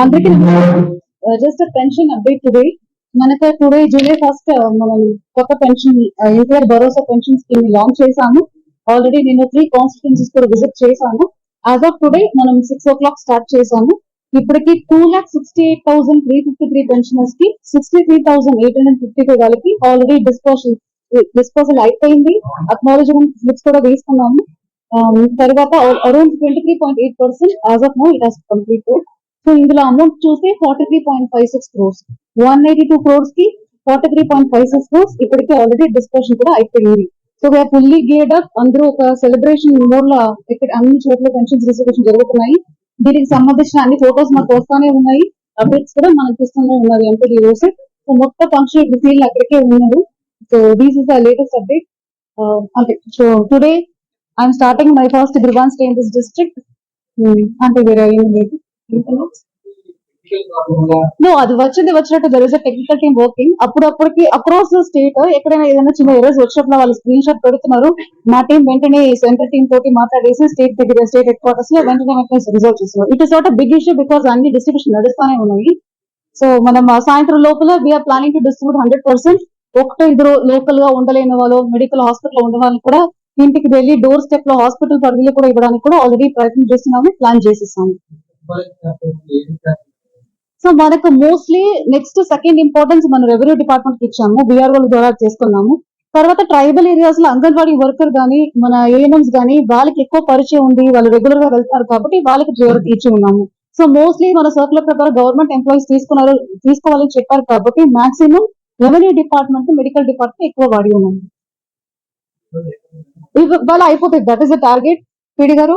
అందరికీ just pension update today. మనకు today July 1 మనం కొత్త పెన్షన్ ఎన్టీఆర్ భరోసా పెన్షన్ స్కీమ్ లాంచ్ చేశాము. ఆల్రెడీ నేను 3 కాన్స్టిట్యున్సీస్ కూడా విజిట్ చేశాను. యాజ్ ఆఫ్ టుడే మనం 6 o'clock స్టార్ట్ చేశాము. ఇప్పటికి 2,68,353 పెన్షనర్స్ కి 63,855 వాళ్ళకి ఆల్రెడీ డిస్పోజల్ అయిపోయింది. అక్నాలజ్మెంట్ స్లిప్స్ కూడా తీసుకున్నాము. తర్వాత around 23.8% as of now it has completed. So ఇందులో అమౌంట్ చూస్తే 43.56 crores, 182 crores కి 43.56 crores ఇప్పటికి ఆల్రెడీ డిస్పోజల్ కూడా అయిపోయింది. So we're fully geared up. అందరూ ఒక సెలబ్రేషన్ మోడ్ లో ఇక్కడ అన్ని చోట్ల పెన్షన్ డిస్ట్రిబ్యూషన్ జరుగుతున్నాయి. దీనికి సంబంధించిన అన్ని ఫోటోస్ మనకు వస్తానే ఉన్నాయి. అప్డేట్స్ కూడా మనకి ఇస్తూనే ఉన్నారు ఎంపీడీఓస్. సో మొత్తం ఫంక్షన్ ఫీల్డ్ అక్కడికే ఉన్నారు. So this is the latest update. అంటే so today I'm starting my first grievance day in this district. అంటే వేరే ఏం లేదు. నో, అది వచ్చినట్టు there is a technical team working. అప్పుడప్పటికి అక్రాస్ ద స్టేట్ ఎక్కడైనా ఏదైనా చిన్న ఎర్రర్స్ వచ్చినప్పుడు వాళ్ళు స్క్రీన్ షాట్ పెడుతున్నారు. మా టీం వెంటనే సెంట్రల్ టీమ్ తోటి మాట్లాడేసి స్టేట్ హెడ్ క్వార్టర్స్ లో వెంటనే రిజాల్వ్ చేస్తున్నారు. It is not a big issue because అన్ని డిస్ట్రిబ్యూషన్ నడుస్తానే ఉన్నాయి. సో మనం సాయంత్రం లోపల వీఆర్ ప్లానింగ్ టు డిస్ట్రిబ్యూట్ 100%. ఒకటో ఇద్దరు లోకల్ గా ఉండలేని వాళ్ళు, మెడికల్ హాస్పిటల్ ఉండే వాళ్ళు కూడా ఇంటికి వెళ్ళి డోర్ స్టెప్ లో హాస్పిటల్ పరిధిలో కూడా ఇవ్వడానికి కూడా ఆల్రెడీ ప్రయత్నం చేస్తున్నాము, ప్లాన్ చేసేసాము. సో మనకు మోస్ట్లీ నెక్స్ట్ సెకండ్ ఇంపార్టెన్స్ మన రెవెన్యూ డిపార్ట్మెంట్ కి ఇచ్చాము, విఆర్ఓల ద్వారా చేసుకున్నాము. తర్వాత ట్రైబల్ ఏరియాస్ లో అంగన్వాడీ వర్కర్ గానీ మన ఏఎన్ఎంస్ గానీ వాళ్ళకి ఎక్కువ పరిచయం ఉంది, వాళ్ళు రెగ్యులర్ గా వెళ్తారు కాబట్టి వాళ్ళకి ప్రయారిటీ ఇచ్చి ఉన్నాము. సో మోస్ట్లీ మన సర్కులర్ ప్రకారం గవర్నమెంట్ ఎంప్లాయీస్ తీసుకోవాలని చెప్పారు కాబట్టి maximum revenue department, medical department ఎక్కువ వాడి ఉన్నాము. ఇవాళ అయిపోతుంది. That is the target. PD గారు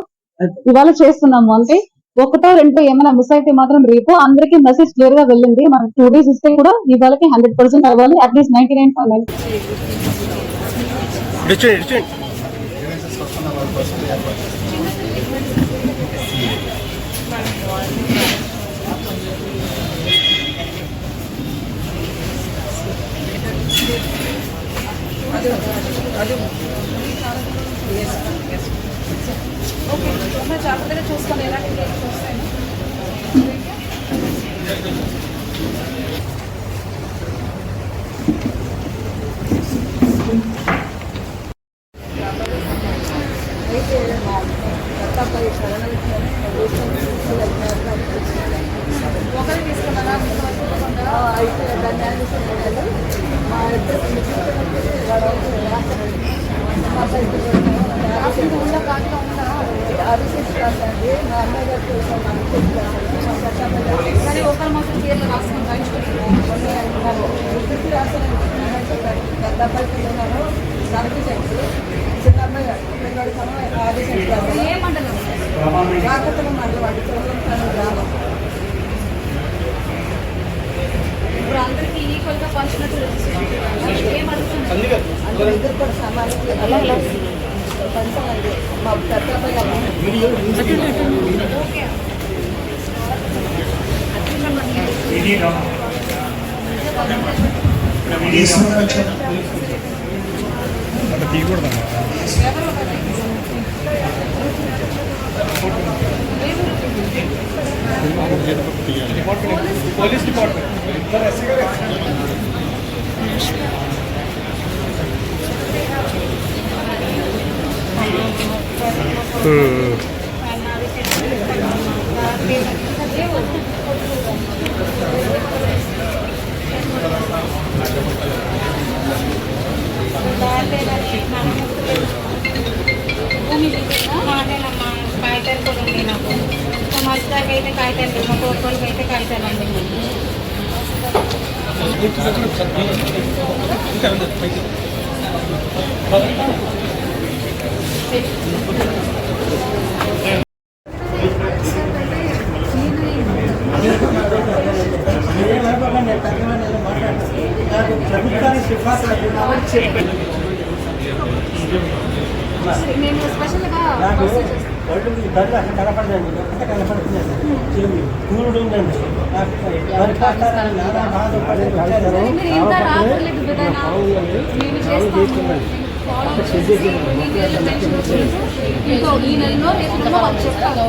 ఇవాళ చేస్తున్నాము. అంటే ఒకటో రెండో ఏమైనా మిస్ అయితే మాత్రం రేపు అందరికి మెసేజ్ క్లియర్ గా వెళ్ళింది. మనకు 2 days ఇస్తే కూడా ఇవాళకి 100% అవ్వాలి. అట్లీస్ట్ 99.9. జాగ్రత్తగా చూసుకొని ఎలాంటి చూస్తాను. ఒకరు తీసుకున్నారా అయితే దాన్ని మా అడ్రస్ ఉందా కాకుండా ఉందా అభిషేక్ రాసండి. మా అమ్మాయి గారు కానీ ఒకరు మాత్రం పేర్లు రాసుకుని రాసాను. పెద్ద అబ్బాయి పిల్లలు సర్వీసెంట్స్, చిన్న అమ్మాయి గారు అభిషేక్ రాసాను. ఏ మండలం? కాకతల మండలం అండి, గ్రామం. ఇప్పుడు అందరికీ ఈక్వల్ గా పంచినట్టు ఏమడుగుతుంది ఇద్దరు కూడా సమానికి పంచాలండి. మా పెద్ద అబ్బాయి పోలీస్ డిపార్ట్మెంట్ కాగితాలు కూడా ఉంది నాకు. మస్తాకి అయితే కాగితాలు, మా కోరుకోలకి అయితే కాగితాలు అండి. నేను స్పెషల్గా కనపడదండి, కనపడుతుంది. కూరుడు ఉందండి. ఇంకో ఈ నెలలో రేపు వాళ్ళు చెప్తారు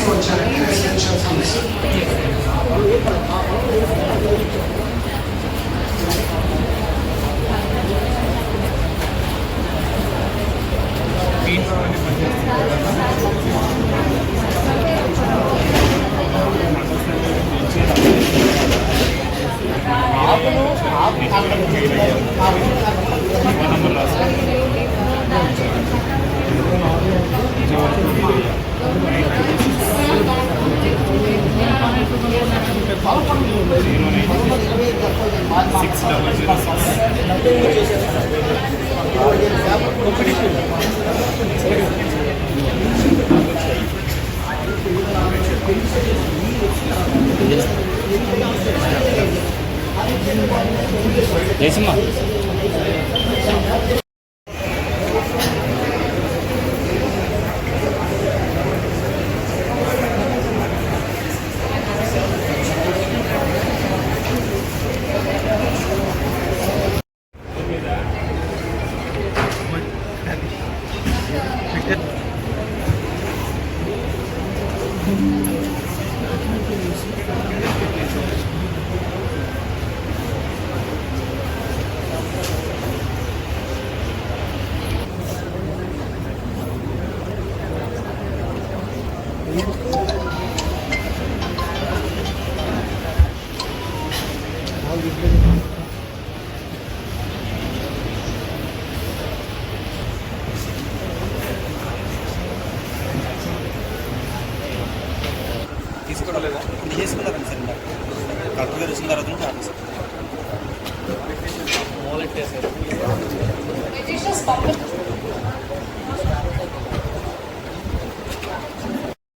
వచ్చారంటే రెసిడెన్షియల్ స్కూల్స్ జయసింహ